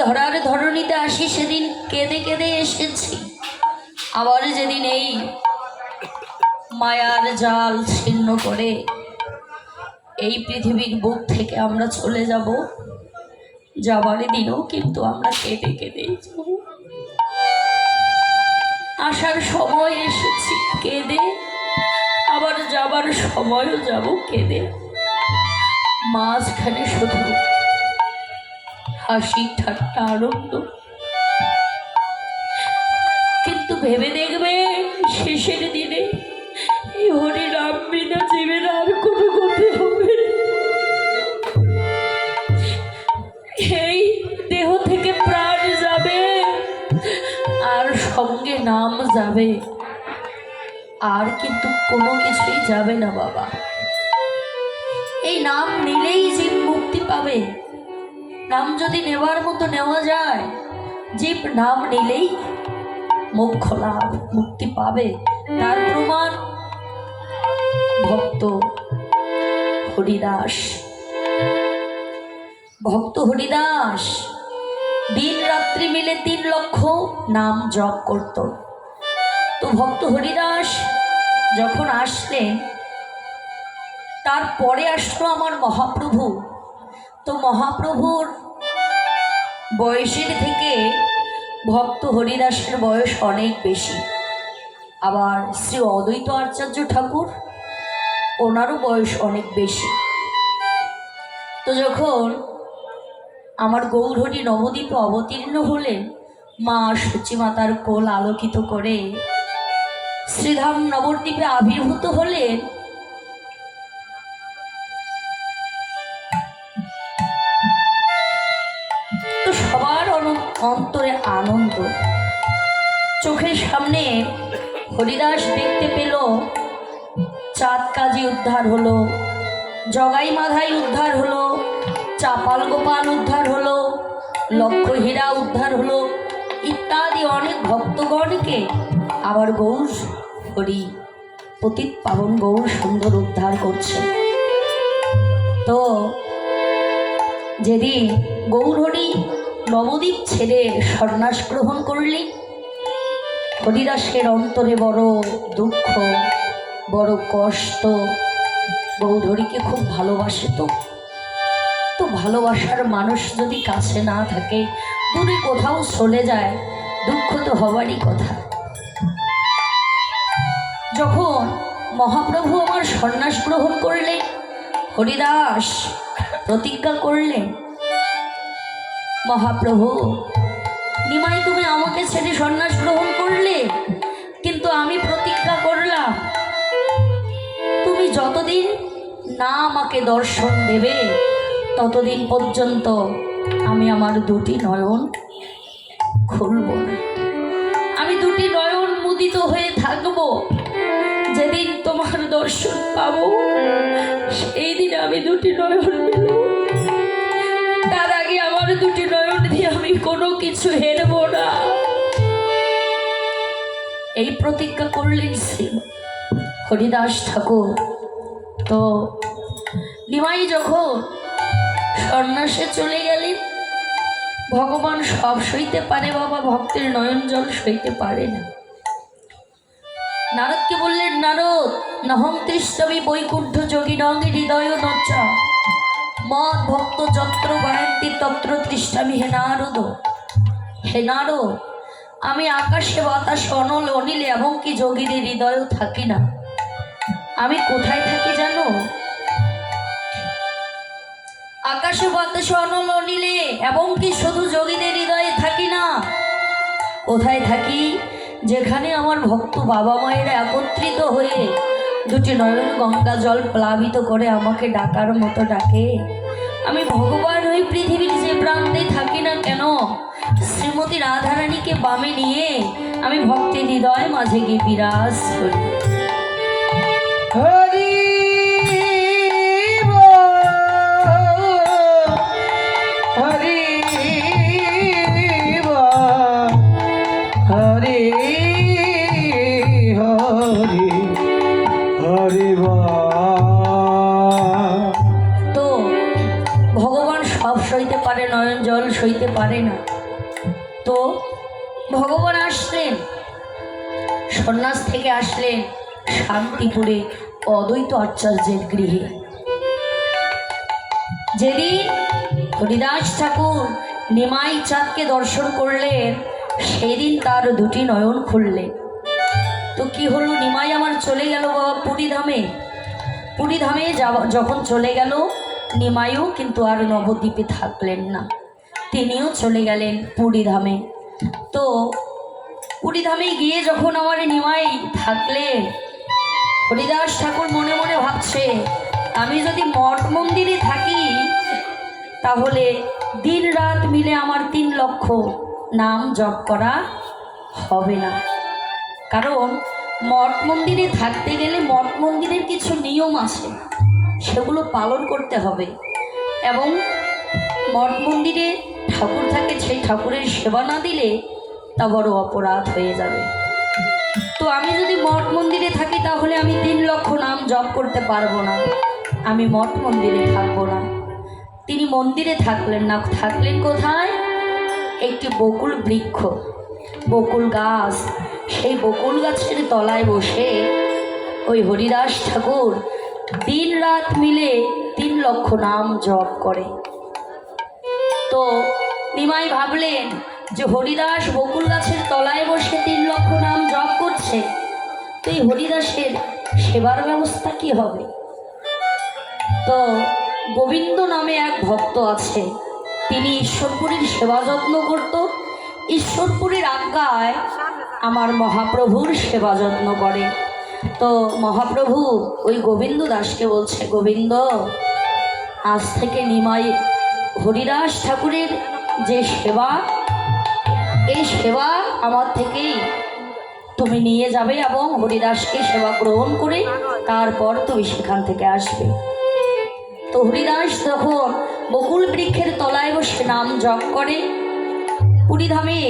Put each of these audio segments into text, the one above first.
ধরার ধরণীতে আসি সেদিন কেঁদে কেঁদে এসেছি, আবার যেদিন এই মায়ার জাল ছিন্ন করে এই পৃথিবীর বুক থেকে আমরা চলে যাব, যাবার দিনও কিন্তু আমরা কেঁদে কেঁদেই যাব। আসার সময় এসেছি কেঁদে, আবার যাবার সময়ও যাব কেঁদে। মাঝখানে শুধু হাসি ঠাট্টা আনন্দ, কিন্তু ভেবে দেখবে শেষের দিনে এই হরি নাম বিনা জীবের আর কোনো গতি হবে। এই দেহ থেকে প্রাণ যাবে আর সঙ্গে নাম যাবে, আর কিন্তু কোনো কিছুই যাবে না বাবা। এই নাম নিলেই জীব মুক্তি পাবে। নাম যদি নেওয়ার মতো নেওয়া যায়, জীব নাম নিলেই মোক্ষ লাভ, মুক্তি পাবে। তার প্রমাণ ভক্ত হরিদাস। ভক্ত হরিদাস দিন রাত্রি মিলে 3 লক্ষ নাম জপ করত। তো ভক্ত হরিদাস যখন আসলেন, তারপরে আসলো আমার মহাপ্রভু। তো মহাপ্রভুর বয়সের থেকে ভক্ত হরিদাসের বয়স অনেক বেশি। আবার শ্রী অদ্বৈত আচার্য ঠাকুর, ওনারও বয়স অনেক বেশি। তো যখন আমার গৌরহরি নবদ্বীপে অবতীর্ণ হলেন, মা সূচিমাতার কোল আলোকিত করে শ্রীধাম নবদ্বীপে আবির্ভূত হলেন, তো সবার অন্তরে আনন্দ। চোখের সামনে হরিদাস দেখতে পেল চাঁদ কাজী উদ্ধার হলো, জগাই মাধাই উদ্ধার হলো, চাপাল গোপাল উদ্ধার হলো, লক্ষ্য হীরা উদ্ধার হলো, ইত্যাদি অনেক ভক্তগণকে আবার গৌর হরি পতিত পাবন গৌর সুন্দর উদ্ধার করছে। তো যেদিন গৌর হরি নবদ্বীপ ছেড়ে সন্ন্যাস গ্রহণ করলেন, হরিদাসের অন্তরে বড় দুঃখ, বড় কষ্ট। গৌর হরিকে খুব ভালোবাসে। তো ভালোবাসার মানুষ যদি কাছে না থাকে, দূরে কোথাও চলে যায়, দুঃখ তো হবারই কথা। যখন মহাপ্রভু আমার সন্ন্যাস গ্রহণ করলেন, হরিদাস প্রতিজ্ঞা করলেন, মহাপ্রভু নিমাই তুমি আমাকে ছেড়ে সন্ন্যাস গ্রহণ করলে, কিন্তু আমি প্রতিজ্ঞা করলাম তুমি যতদিন না আমাকে দর্শন দেবে ততদিন পর্যন্ত আমি আমার 2টি নয়ন খুলব না। আমি 2টি নয়ন মুদিত হয়ে থাকব। যেদিন তোমার দর্শন পাবো সেই দিন আমি 2টি নয়ন মেলব। তার আগে আমার 2টি নয়ন দিয়ে আমি কোনো কিছু হেরব না। এই প্রতিজ্ঞা করলেন শ্রী হরিদাস ঠাকুর। তো নিমাই যখন সন্ন্যাসে চলে গেলেন, ভগবান সব সইতে পারে বাবা, ভক্তের নয়ন জল সইতে পারে না। নারদকে বললেন, নারদ নহং তৃষ্ণামি বৈকুণ্ঠ যোগিনং হৃদয় নচ্চা মদ ভক্ত যত্র গায়ন্তি তত্র তৃষ্ণামি। হে নারদ, হে নারদ, আমি আকাশে বাতাসে অনল অনিলে এবং কি যোগীদের হৃদয়ও থাকি না। আমি কোথায় থাকি জানো? আকাশে বাতাসে অনল অনিলে এবং কি শুধু যোগীদের হৃদয়ে থাকি না। কোথায় থাকি? যেখানে আমার ভক্ত বাবা মায়েরা একত্রিত হয়ে 2টি নয়ন গঙ্গা জল প্লাবিত করে আমাকে ডাকার মতো ডাকে। আমি ভগবান ওই পৃথিবীর যে প্রান্তে থাকি না কেন, শ্রীমতী রাধারানীকে বামে নিয়ে আমি ভক্তের হৃদয় মাঝে গিয়ে বিরাজ করি। হরি হরি হরি হরি হরি। তো ভগবান সব সইতে পারে, নয়ন জল সইতে পারে না। তো ভগবান আসলেন, সন্ন্যাস থেকে আসলেন শান্তিপুরে অদ্বৈত আচার্যের গৃহে। যেদিন হরিদাস ঠাকুর নিমাই চাঁদকে দর্শন করলেন, সেদিন তার দুটি নয়ন খুললেন। তো কি হলো, নিমাই আমার চলে গেল বাবা পুরীধামে। পুরীধামে যখন চলে গেল, নিমাইও কিন্তু আর নবদ্বীপে থাকলেন না, তিনিও চলে গেলেন পুরীধামে। তো পুরীধামে গিয়ে যখন আমার নিমাই থাকলেন, হরিদাস ঠাকুর মনে মনে ভাবছে, আমি যদি মঠ মন্দিরে থাকি তাহলে দিন রাত মিলে আমার 3 লক্ষ নাম জপ করা হবে না। কারণ মঠ মন্দিরে থাকতে গেলে মঠ মন্দিরের কিছু নিয়ম আছে, সেগুলো পালন করতে হবে। এবং মঠ মন্দিরে ঠাকুর থাকে, সেই ঠাকুরের সেবা না দিলে তা বড় অপরাধ হয়ে যাবে। তো আমি যদি মঠ মন্দিরে থাকি তাহলে আমি 3 লক্ষ নাম জপ করতে পারবো না, আমি মঠ মন্দিরে থাকবো না। তিনি মন্দিরে থাকলেন না, থাকলেন কোথায়? একটি বকুল বৃক্ষ, বকুল গাছ, সেই বকুল গাছের তলায় বসে ওই হরিদাস ঠাকুর দিন রাত মিলে 3 লক্ষ নাম জপ করে। তো নিমাই ভাবলেন যে হরিদাস বকুল গাছের তলায় বসে 3 লক্ষ নাম জপ করছে, তো এই হরিদাসের সেবার ব্যবস্থা কি হবে? তো গোবিন্দ নামে এক ভক্ত আছে, তিনি ঈশ্বরপুরীর সেবা যত্ন করত। ঈশ্বরপুরীর আজ্ঞায় আমার মহাপ্রভুর সেবা যত্ন করে। তো মহাপ্রভু ওই গোবিন্দ দাসকে বলছে, গোবিন্দ, আজ থেকে নিমাই হরিদাস ঠাকুরের যে সেবা, এই সেবা আমার থেকেই তুমি নিয়ে যাবে এবং হরিদাসকে সেবা গ্রহণ করে তারপর তুমি সেখান থেকে আসবে। তো হরিদাস তখন বকুল বৃক্ষের তলায় বসে নাম জপ করে। পুরীধামে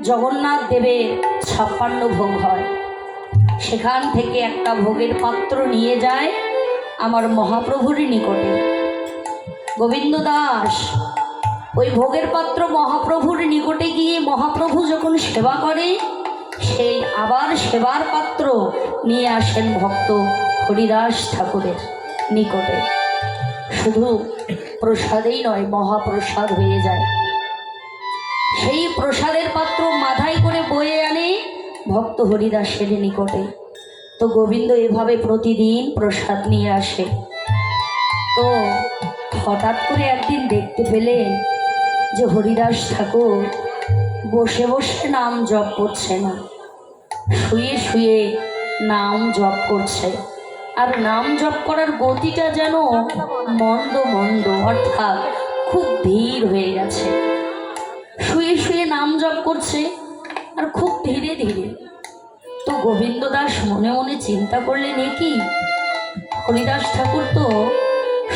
জগন্নাথ দেবের 56 ভোগ হয়, সেখান থেকে একটা ভোগের পাত্র নিয়ে যায় আমার মহাপ্রভুর নিকটে। গোবিন্দ দাস ওই ভোগের পাত্র মহাপ্রভুর নিকটে গিয়ে মহাপ্রভু যখন সেবা করে, সেই আবার সেবার পাত্র নিয়ে আসেন ভক্ত হরিদাস ঠাকুরের নিকটে। শুধু প্রসাদেই নয়, মহাপ্রসাদ হয়ে যায়। সেই প্রসাদের পাত্র মাথায় করে বয়ে আনে ভক্ত হরিদাসের নিকটে। তো গোবিন্দ এভাবে প্রতিদিন প্রসাদ নিয়ে আসে। তো হঠাৎ করে একদিন দেখতে পেলেন যে হরিদাস ঠাকুর বসে বসে নাম জপ করছে না, শুয়ে শুয়ে নাম জপ করছে। আর নাম জপ করার গতিটা যেন মন্দ মন্দ, অর্থাৎ খুব ধীর হয়ে গেছে। শুয়ে শুয়ে নাম জপ করছে আর খুব ধীরে ধীরে। তো গোবিন্দ দাস মনে মনে চিন্তা করলেন, এ কি, হরিদাস ঠাকুর তো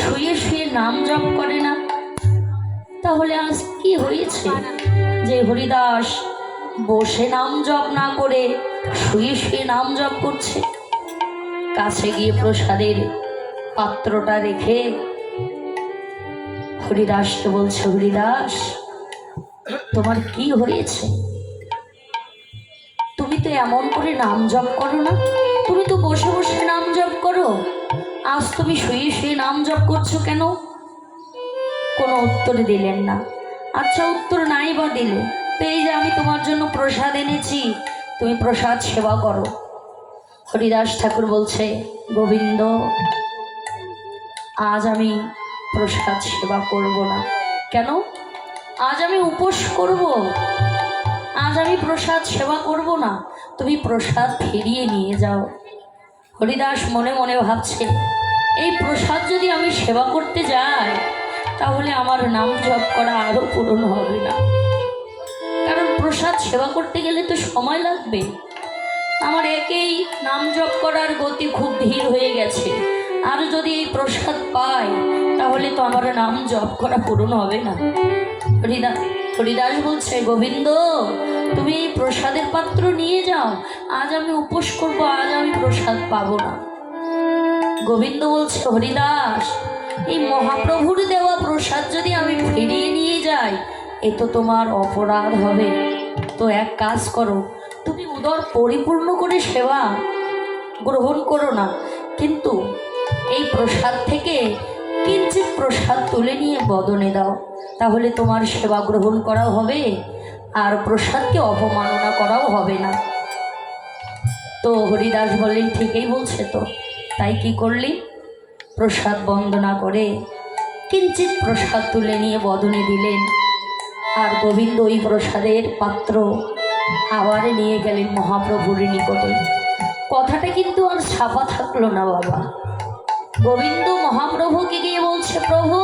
শুয়ে শুয়ে নাম জপ করে না, তাহলে আজ কি হয়েছে যে হরিদাস বসে নাম জপ না করে শুয়ে শুয়ে নাম জপ করছে? কাছে গিয়ে প্রসাদের পাত্রটা রেখে হরিদাসকে বলছে, হরিদাস, তোমার কি হয়েছে? তুমি তো এমন করে নাম জপ করো না, তুমি তো বসে বসে নাম জপ করো, আজ তুমি শুয়ে শুয়ে নাম জপ করছো কেন? কোনো উত্তর দিলেন না। আচ্ছা, উত্তর নাই বা দিলে, তো এই যে আমি তোমার জন্য প্রসাদ এনেছি, তুমি প্রসাদ সেবা করো। হরিদাস ঠাকুর বলছে, গোবিন্দ, আজ আমি প্রসাদ সেবা করব না। কেন? আজ আমি উপোস করব, আজ আমি প্রসাদ সেবা করব না, তুমি প্রসাদ ফিরিয়ে নিয়ে যাও। হরিদাস মনে মনে ভাবছে, এই প্রসাদ যদি আমি সেবা করতে যাই তাহলে আমার নাম জপ করা আরও পূরণ হবে না, কারণ প্রসাদ সেবা করতে গেলে তো সময় লাগবে। আমার একেই নাম জপ করার গতি খুব ধীর হয়ে গেছে, আর যদি এই প্রসাদ পাই তাহলে তো আমার নাম জপ করা পূরণ হবে না। হরিদাস বলছে, গোবিন্দ, তুমি এই প্রসাদের পাত্র নিয়ে যাও, আজ আমি উপোস করব, আজ আমি প্রসাদ পাবো না। গোবিন্দ বলছে, হরিদাস, এই মহাপ্রভুর দেওয়া প্রসাদ যদি আমি ফিরিয়ে নিয়ে যাই, এ তো তোমার অপরাধ হবে। তো এক কাজ করো, তুমি উদর পরিপূর্ণ করে সেবা গ্রহণ করো না, কিন্তু এই প্রসাদ থেকে কিঞ্চিৎ প্রসাদ তুলে নিয়ে বদনে দাও, তাহলে তোমার সেবা গ্রহণ করাও হবে আর প্রসাদকে অপমাননা করাও হবে না। তো হরিদাস বললেন, ঠিকই বলছে তো। তাই কি করলি? প্রসাদ বন্দনা করে কিঞ্চিৎ প্রসাদ তুলে নিয়ে বদনে দিলেন, আর গোবিন্দ ওই প্রসাদের পাত্র আবার নিয়ে গেলেন মহাপ্রভুর নিকটে। কথাটা কিন্তু আর ছাপা থাকলো না বাবা। গোবিন্দ মহাপ্রভুকে গিয়ে বলছে, প্রভু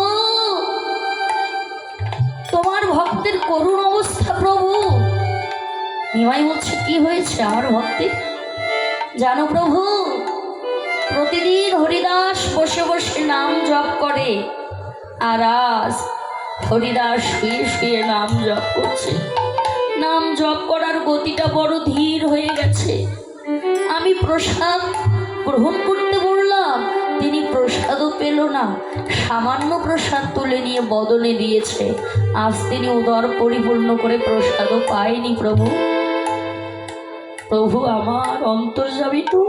তোমার ভক্তের করুণ অবস্থা প্রভু। নিমাই বলছে, কি হয়েছে আমার ভক্তের? জানো প্রভু, প্রতিদিন হরিদাস বসে বসে নাম জপ করে, আর আজ হরিদাস শুয়ে শুয়ে নাম জপ করছে। নাম জপ করার গতিটা বড় ধীর হয়ে গেছে। আমি প্রসাদ গ্রহণ করতে বললাম, তিনি প্রসাদও পেল না, সামান্য প্রসাদ তুলে নিয়ে বদনে দিয়েছে। আজ তিনি উদর পরিপূর্ণ করে প্রসাদও পায়নি প্রভু। প্রভু আমার অন্তর্যামী তো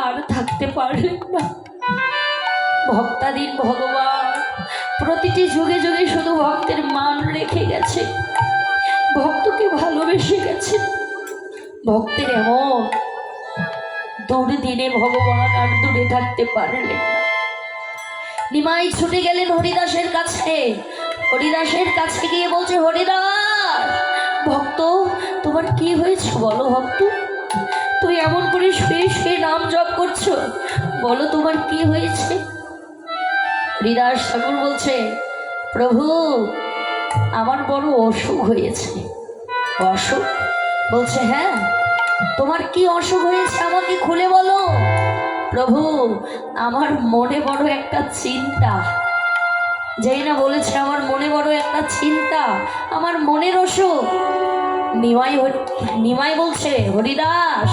আর থাকতে পারলেন না। ভক্তাধীন ভগবান প্রতিটি যুগে যুগে শুধু ভক্তের মান রেখে গেছে, ভক্তকে ভালোবেসে গেছে। ভক্তের এমন দুর্দিনে ভগবান আর দূরে থাকতে পারলেন না। নিমাই ছুটে গেলেন হরিদাসের কাছে। হরিদাসের কাছে গিয়ে বলছে, হরিদাস ভক্ত তোমার কি হয়েছে বলো ভক্ত, তুমি এমন করে শুয়ে শুয়ে নাম জপ করছো, বলো তোমার কি হয়েছে? হরিদাস ঠাকুর বলছে, প্রভু আমার বড় অসুখ হয়েছে। অসুখ? বলছে, হ্যাঁ তোমার কি অসুখ হয়েছে আমাকে খুলে বলো। প্রভু আমার মনে বড় একটা চিন্তা। যেই না বলেছে আমার মনে বড় একটা চিন্তা, আমার মনের অসুখ। নিমাই বলছে, হরিদাস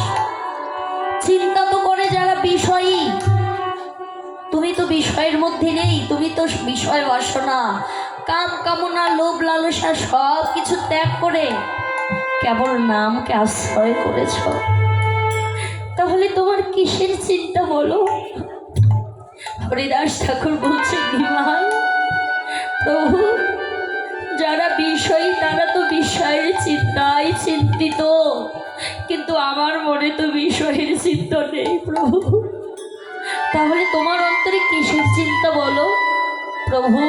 চিন্তা তো করে যারা বিষয়ী, তুমি তো বিষয়ের মধ্যে নেই, তুমি তো বিষয় বাসনা কাম কামনা লোভ লালসা সব কিছু ত্যাগ করে কেবল নামকে আশ্রয় করেছ, তাহলে তোমার কিসের চিন্তা বলো? হরিদাস ঠাকুর বলছে, নিমাই প্রভু যারা বিষয়ী তারা তো বিষয়ের চিন্তায় চিন্তিত, কিন্তু আমার মনে তো বিষয়ের চিন্তা নেই প্রভু। তাহলে তোমার অন্তরে কিসের চিন্তা বলো? প্রভু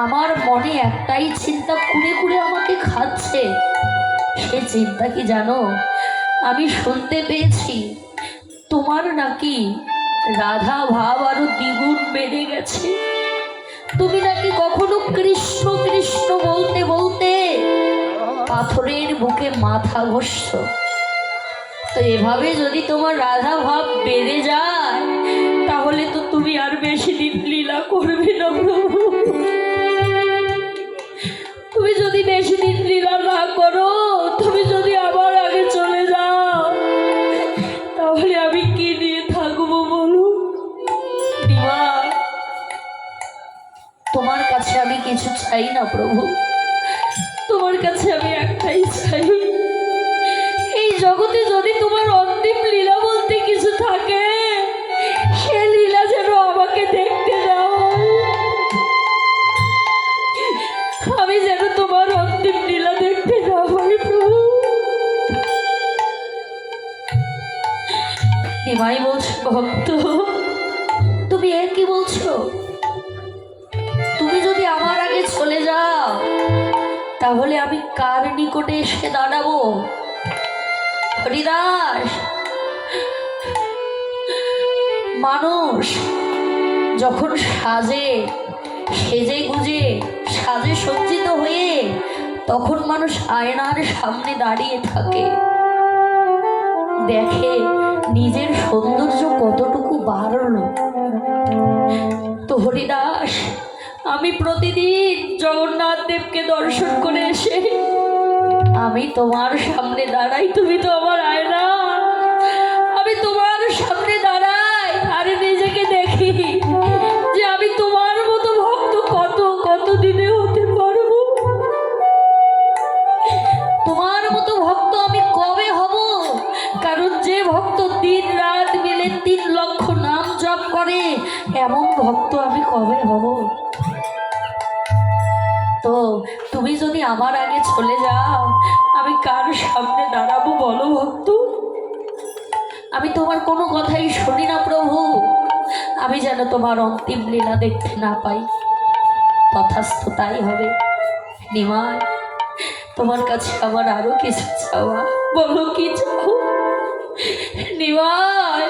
আমার মনে একটাই চিন্তা কুড়ে কুড়ে আমাকে খাচ্ছে। সে চিন্তা কি জানো? আমি শুনতে পেয়েছি তোমার নাকি রাধা ভাব আরো দ্বিগুণ বেড়ে গেছে। তুমি নাকি কখনো কৃষ্ণ কৃষ্ণ বলতে বলতে পাথরের বুকে মাথা ঘষছ। তো এভাবে যদি তোমার রাধা ভাব বেড়ে যায়, তাহলে তো তুমি আর বেশি দিন লীলা করবে না প্রভু। তুমি যদি বেশি দিন লীলা না করো, তুমি যদি আবার আগে চলে যাও, তাহলে আমি কি নিয়ে থাকবো বলো? দিবা তোমার কাছে আমি কিছু চাই না প্রভু, তোমার কাছে আমি একটাই চাই, এই জগতে যদি তোমার অন্তিম লীলা বলতে কিছু থাকে, সে লীলা যেন আমাকে দেখতে দাও। আমি যেন তোমার অন্তিম লীলা দেখতে না পাই প্রভু। নিমাই বলছে, ভক্ত তুমি এর কি বলছো? তুমি যদি আমার আগে চলে যাও, তাহলে আমি কার নিকটে এসে দাঁড়াবো? হরিদাস মানুষ যখন সেজে গুজে সাজে সজ্জিত হয়ে, তখন মানুষ আয়নার সামনে দাঁড়িয়ে থাকে, দেখে নিজের সৌন্দর্য কতটুকু বাড়লো। তো হরিদাস আমি প্রতিদিন জগন্নাথ দেবকে দর্শন করে এসে আমি তোমার সামনে দাঁড়াই, তুমি তো আমার আয়না, আমি তোমার সামনে দাঁড়াই আর নিজেকে দেখি যে আমি তোমার মতো ভক্ত কত কত দিনে হতে পারবো। ভক্ত আমি কবে হব? তো তুমি যদি আমার আগে চলে যাও, আমি কার সামনে দাঁড়াবো বলো ভক্ত? আমি তোমার কোনো কথাই শুনি না প্রভু। আমি যেন তোমার অন্তিম লীলা দেখতে না পাই। তথাস্থ তাই হবে। নিমাই, তোমার কাছে আমার আরো কিছু চাওয়া, বলো কি চাও? নিমাই,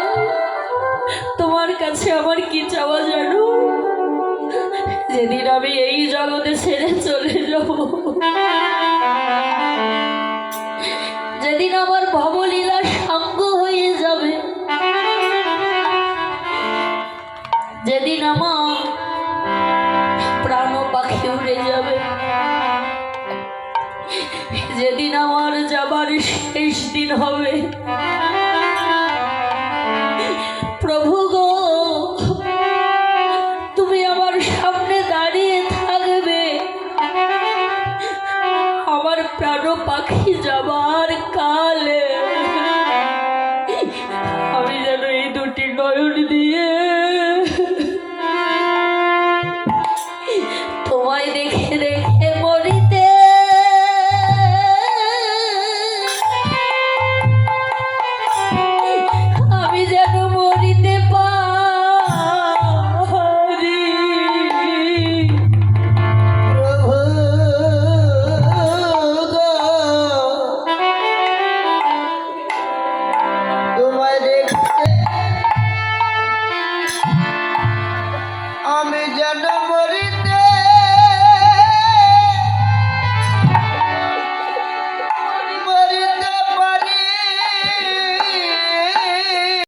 তোমার কাছে আমার কি চাওয়া জানো? যেদিন আমি এই জগতে ছেড়ে চলে যাব, যেদিন আমার ভবলীলা সাঙ্গ হয়ে যাবে, যেদিন আমার প্রাণ পাখি উড়ে যাবে, যেদিন আমার যাবার শেষ দিন হবে, প্রভু গো, তুমি আমার সামনে দাঁড়িয়ে থাকবে। আমার প্রাণ পাখি যাবার কালে